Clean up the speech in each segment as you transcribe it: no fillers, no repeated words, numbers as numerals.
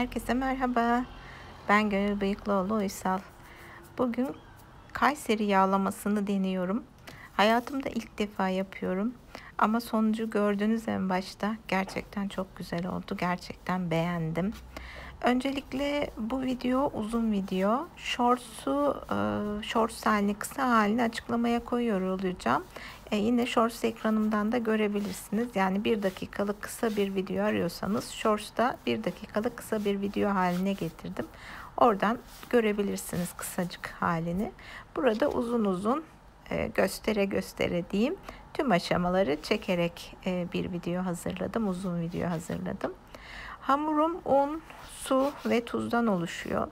Herkese merhaba. Ben Gönül Bıyıklıoğlu Uysal. Bugün Kayseri yağlamasını deniyorum. Hayatımda ilk defa yapıyorum. Ama sonucu gördünüz en başta. Gerçekten çok güzel oldu. Gerçekten beğendim. Öncelikle bu video uzun video. Shorts halini, kısa halini açıklamaya koyuyor olacağım. Yine Shorts ekranımdan da görebilirsiniz. Yani 1 dakikalık kısa bir video arıyorsanız Shorts'ta 1 dakikalık kısa bir video haline getirdim. Oradan görebilirsiniz kısacık halini. Burada uzun uzun göstere göstere diyeyim. Tüm aşamaları çekerek bir video hazırladım. Uzun video hazırladım. Hamurum un, su ve tuzdan oluşuyor.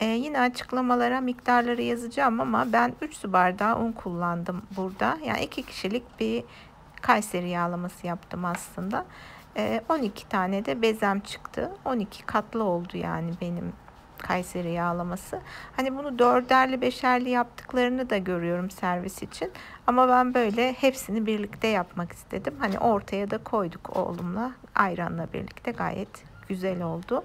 Yine açıklamalara miktarları yazacağım ama ben 3 su bardağı un kullandım burada. Yani 2 kişilik bir Kayseri yağlaması yaptım aslında. 12 tane de bezem çıktı. 12 katlı oldu yani benim Kayseri yağlaması. Hani bunu 4'erli 5'erli yaptıklarını da görüyorum servis için. Ama ben böyle hepsini birlikte yapmak istedim. Hani ortaya da koyduk oğlumla, ayranla birlikte gayet güzel oldu.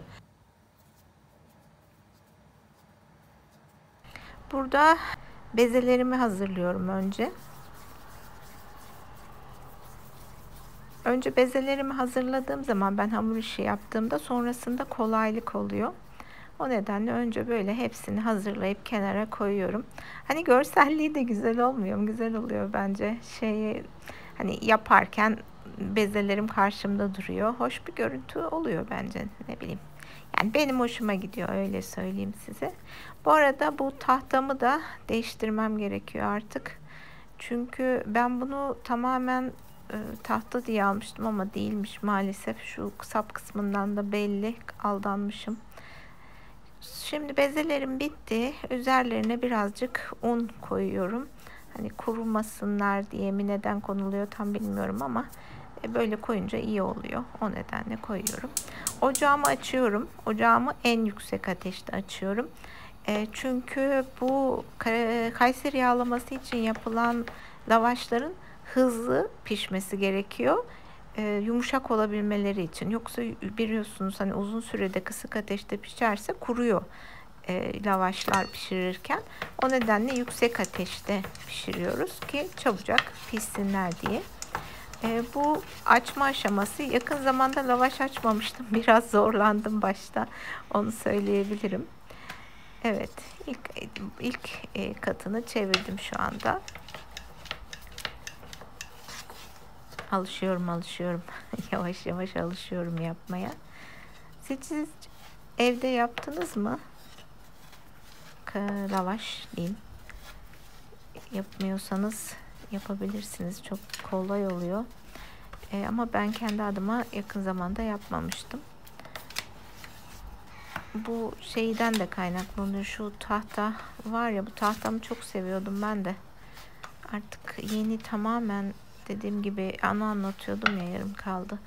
Burada bezelerimi hazırlıyorum önce. Önce bezelerimi hazırladığım zaman ben hamur işi yaptığımda sonrasında kolaylık oluyor. O nedenle önce böyle hepsini hazırlayıp kenara koyuyorum. Hani görselliği de güzel olmuyor mu? Güzel oluyor bence. Hani yaparken bezelerim karşımda duruyor. Hoş bir görüntü oluyor bence. Ne bileyim. Yani benim hoşuma gidiyor, öyle söyleyeyim size. Bu arada bu tahtamı da değiştirmem gerekiyor artık. Çünkü ben bunu tamamen tahta diye almıştım ama değilmiş maalesef. Şu sap kısmından da belli, aldanmışım. Şimdi bezelerim bitti. Üzerlerine birazcık un koyuyorum. Hani kurumasınlar diye mi, neden konuluyor tam bilmiyorum ama böyle koyunca iyi oluyor. O nedenle koyuyorum. Ocağımı açıyorum. Ocağımı en yüksek ateşte açıyorum. Çünkü bu Kayseri yağlaması için yapılan lavaşların hızlı pişmesi gerekiyor. Yumuşak olabilmeleri için. Yoksa biliyorsunuz hani uzun sürede kısık ateşte pişerse kuruyor lavaşlar pişirirken. O nedenle yüksek ateşte pişiriyoruz ki çabucak pişsinler diye. Bu açma aşaması, yakın zamanda lavaş açmamıştım. Biraz zorlandım başta. Onu söyleyebilirim. Evet, ilk katını çevirdim şu anda. Alışıyorum. Yavaş yavaş alışıyorum yapmaya. Siz evde yaptınız mı? Lavaş diyeyim. Yapmıyorsanız yapabilirsiniz. Çok kolay oluyor. Ama ben kendi adıma yakın zamanda yapmamıştım. Bu şeyden de kaynaklanıyor. Şu tahta var ya, bu tahtamı çok seviyordum ben de. Artık yeni tamamen dediğim gibi anlatıyordum ya, yarım kaldı.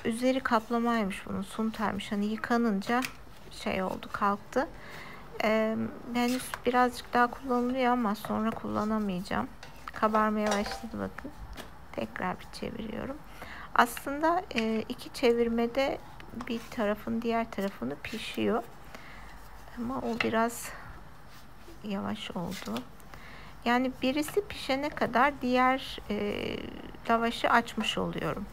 Üzeri kaplamaymış bunun, suntermiş. Hani yıkanınca oldu, kalktı. Henüz birazcık daha kullanılıyor ama sonra kullanamayacağım. Kabarmaya başladı bakın. Tekrar bir çeviriyorum. Aslında iki çevirmede bir tarafın diğer tarafını pişiyor. Ama o biraz yavaş oldu. Yani birisi pişene kadar diğer lavaşı açmış oluyorum.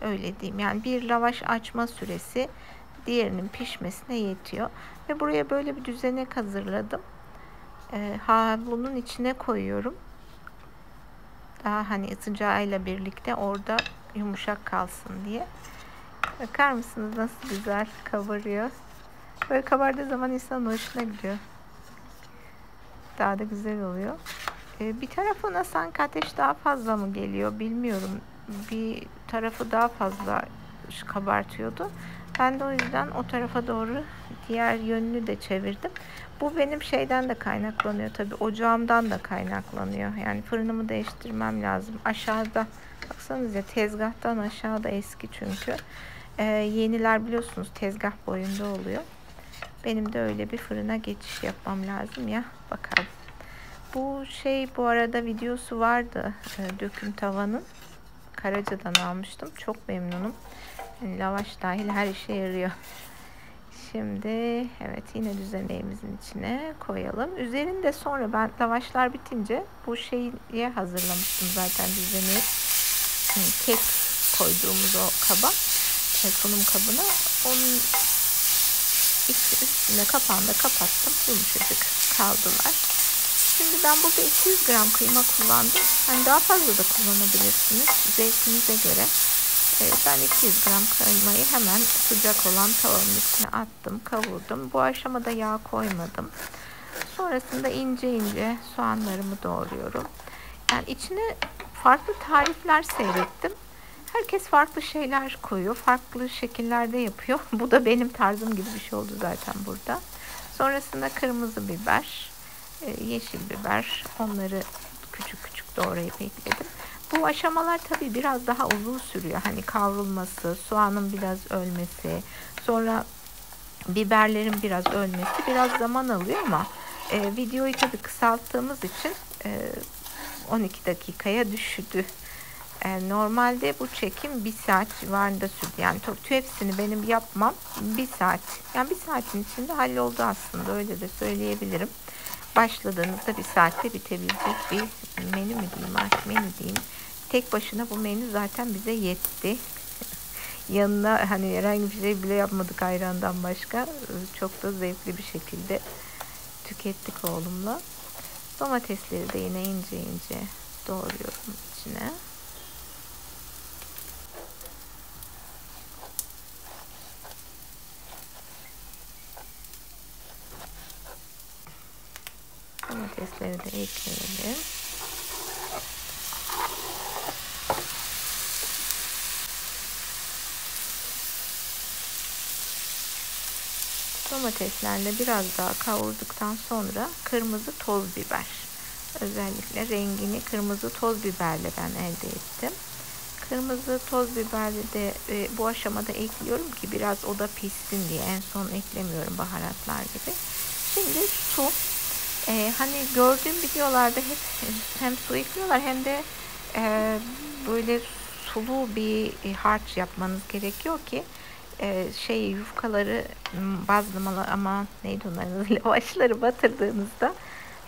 Öyle diyeyim. Yani bir lavaş açma süresi diğerinin pişmesine yetiyor. Ve buraya böyle bir düzenek hazırladım. Havlunun içine koyuyorum. Daha hani sıcağıyla birlikte orada yumuşak kalsın diye. Bakar mısınız nasıl güzel kabarıyor. Böyle kabardığı zaman insanın hoşuna gidiyor. Daha da güzel oluyor. Bir tarafına sanki ateş daha fazla mı geliyor bilmiyorum. Bir tarafı daha fazla kabartıyordu. Ben de o yüzden o tarafa doğru diğer yönünü de çevirdim. Bu benim şeyden de kaynaklanıyor tabii. Ocağımdan da kaynaklanıyor. Yani fırınımı değiştirmem lazım. Aşağıda baksanıza, tezgahtan aşağıda eski çünkü. Yeniler biliyorsunuz tezgah boyunda oluyor. Benim de öyle bir fırına geçiş yapmam lazım ya. Bakalım. Bu arada videosu vardı. Döküm tavanın. Karaca'dan almıştım. Çok memnunum. Yani lavaş dahil her işe yarıyor. Şimdi evet yine düzeneğimizin içine koyalım. Üzerinde sonra ben lavaşlar bitince bu şeyi hazırlamıştım zaten düzeneği. Kek koyduğumuz o kaba, sunum kabına, onun üstüne kapağını da kapattım. Yumuşacık kaldılar. Şimdi ben burada 200 gram kıyma kullandım. Hani daha fazla da kullanabilirsiniz zevkinize göre. Ben 200 gram kıymayı hemen sıcak olan tavanın üstüne attım, kavurdum. Bu aşamada yağ koymadım. Sonrasında ince ince soğanlarımı doğruyorum. Yani içine farklı tarifler seyrettim. Herkes farklı şeyler koyuyor, farklı şekillerde yapıyor. Bu da benim tarzım gibi bir şey oldu zaten burada. Sonrasında kırmızı biber, yeşil biber, onları küçük küçük doğrayıp ekledim. Bu aşamalar tabii biraz daha uzun sürüyor. Hani kavrulması, soğanın biraz ölmesi, sonra biberlerin biraz ölmesi biraz zaman alıyor ama videoyu tabii kısalttığımız için 12 dakikaya düştü. Normalde bu çekim 1 saat civarında sürdü. Yani hepsini benim yapmam 1 saat. Yani 1 saatin içinde halloldu aslında, öyle de söyleyebilirim. Başladığınızda 1 saatte bitebilecek bir menü mü diyeyim, artık menü diyeyim. Tek başına bu menü zaten bize yetti. Yanına hani herhangi bir şey bile yapmadık ayrandan başka. Çok da zevkli bir şekilde tükettik oğlumla. Domatesleri de yine ince ince doğruyorum içine. Domatesleri de ekleyelim. Domateslerle biraz daha kavurduktan sonra kırmızı toz biber. Özellikle rengini kırmızı toz biberle ben elde ettim. Kırmızı toz biberi de bu aşamada ekliyorum ki biraz o da pişsin diye. En son eklemiyorum baharatlar gibi. Şimdi su. Hani gördüğüm videolarda hep hem su ekliyorlar hem de böyle sulu bir harç yapmanız gerekiyor ki yufkaları, bazlamalı ama neydi onların lavaşları batırdığınızda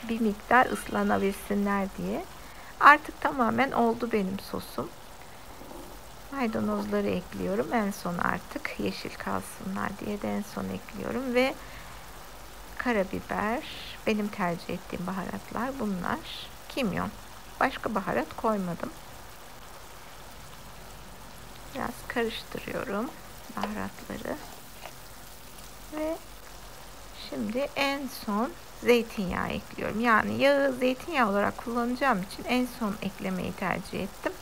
bir miktar ıslanabilsinler diye. Artık tamamen oldu benim sosum. Maydanozları ekliyorum. En son artık yeşil kalsınlar diye de en son ekliyorum ve karabiber, benim tercih ettiğim baharatlar bunlar. Kimyon. Başka baharat koymadım. Biraz karıştırıyorum baharatları. Ve şimdi en son zeytinyağı ekliyorum. Yani yağı zeytinyağı olarak kullanacağım için en son eklemeyi tercih ettim.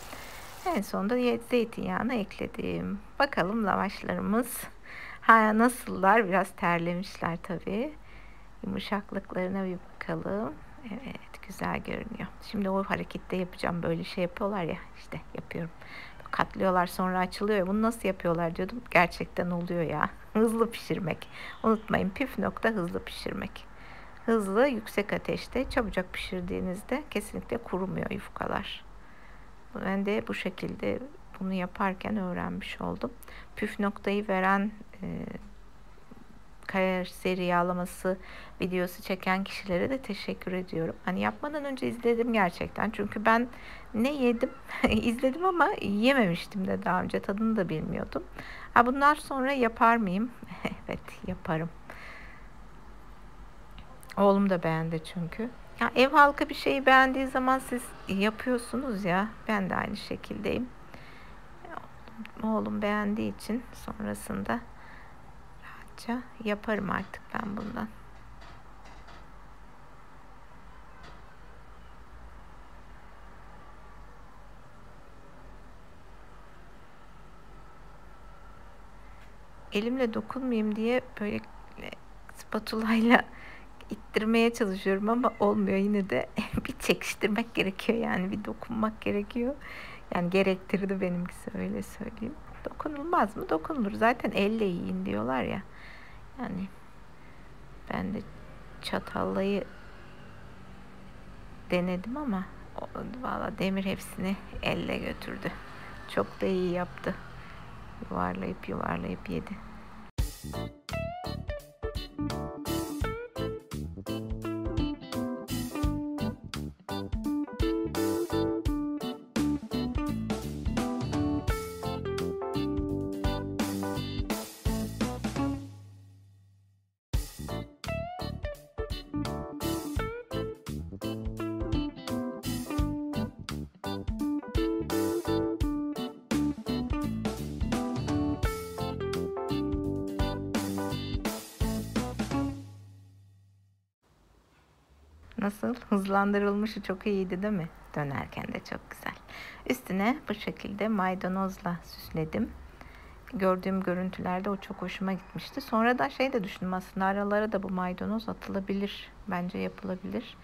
En sonunda zeytinyağını ekledim. Bakalım lavaşlarımız nasıllar? Biraz terlemişler tabii. Yumuşaklıklarına bir bakalım. Evet, güzel görünüyor. Şimdi o harekette yapacağım. Böyle şey yapıyorlar ya, işte yapıyorum. Katlıyorlar sonra açılıyor ya. Bunu nasıl yapıyorlar diyordum. Gerçekten oluyor ya. Hızlı pişirmek. Unutmayın, püf nokta hızlı pişirmek. Hızlı, yüksek ateşte çabucak pişirdiğinizde kesinlikle kurumuyor yufkalar. Ben de bu şekilde bunu yaparken öğrenmiş oldum. Püf noktayı veren Kayseri yağlaması videosu çeken kişilere de teşekkür ediyorum. Hani yapmadan önce izledim gerçekten. Çünkü ben ne yedim izledim ama yememiştim de daha önce. Tadını da bilmiyordum. Bundan sonra yapar mıyım? Evet, yaparım. Oğlum da beğendi çünkü. Ya ev halkı bir şeyi beğendiği zaman siz yapıyorsunuz ya. Ben de aynı şekildeyim. Oğlum beğendiği için sonrasında rahatça yaparım artık ben bundan. Elimle dokunmayayım diye böyle spatulayla ittirmeye çalışıyorum ama olmuyor yine de. Bir çekiştirmek gerekiyor, yani bir dokunmak gerekiyor. Yani gerektirdi benimkisi, öyle söyleyeyim. Dokunulmaz mı? Dokunulur. Zaten elle yiyin diyorlar ya. Yani ben de çatallayı denedim ama valla Demir hepsini elle götürdü. Çok da iyi yaptı. Yuvarlayıp yuvarlayıp yedi. Nasıl? Hızlandırılmışı çok iyiydi değil mi? Dönerken de çok güzel. Üstüne bu şekilde maydanozla süsledim. Gördüğüm görüntülerde o çok hoşuma gitmişti. Sonra da şey de düşündüm, aslında aralara da bu maydanoz atılabilir. Bence yapılabilir.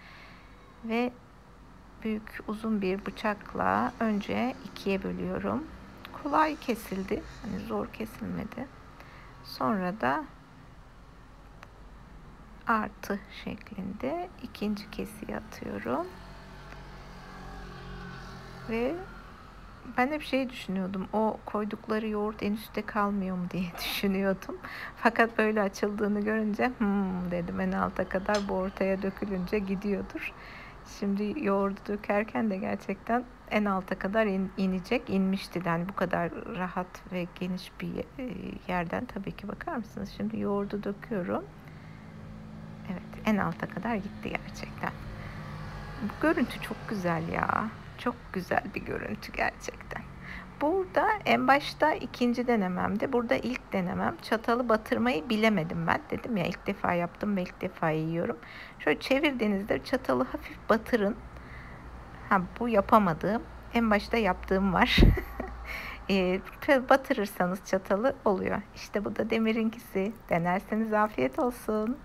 Ve büyük uzun bir bıçakla önce ikiye bölüyorum. Kolay kesildi. Hani zor kesilmedi. Sonra da artı şeklinde ikinci kesiye atıyorum. Ve ben hep şey düşünüyordum, o koydukları yoğurt en üstte kalmıyor mu diye düşünüyordum. Fakat böyle açıldığını görünce dedim, en alta kadar bu ortaya dökülünce gidiyordur. Şimdi yoğurdu dökerken de gerçekten en alta kadar inecek, inmişti. Yani bu kadar rahat ve geniş bir yerden tabii ki, bakar mısınız? Şimdi yoğurdu döküyorum. Evet, en alta kadar gitti gerçekten. Bu görüntü çok güzel ya. Çok güzel bir görüntü gerçekten. Burada en başta ikinci denememdi. Burada ilk denemem. Çatalı batırmayı bilemedim ben. Dedim ya, ilk defa yaptım ve ilk defa yiyorum. Şöyle çevirdiğinizde çatalı hafif batırın. Bu yapamadığım. En başta yaptığım var. Batırırsanız çatalı oluyor. İşte bu da Demir'inkisi. Denerseniz afiyet olsun.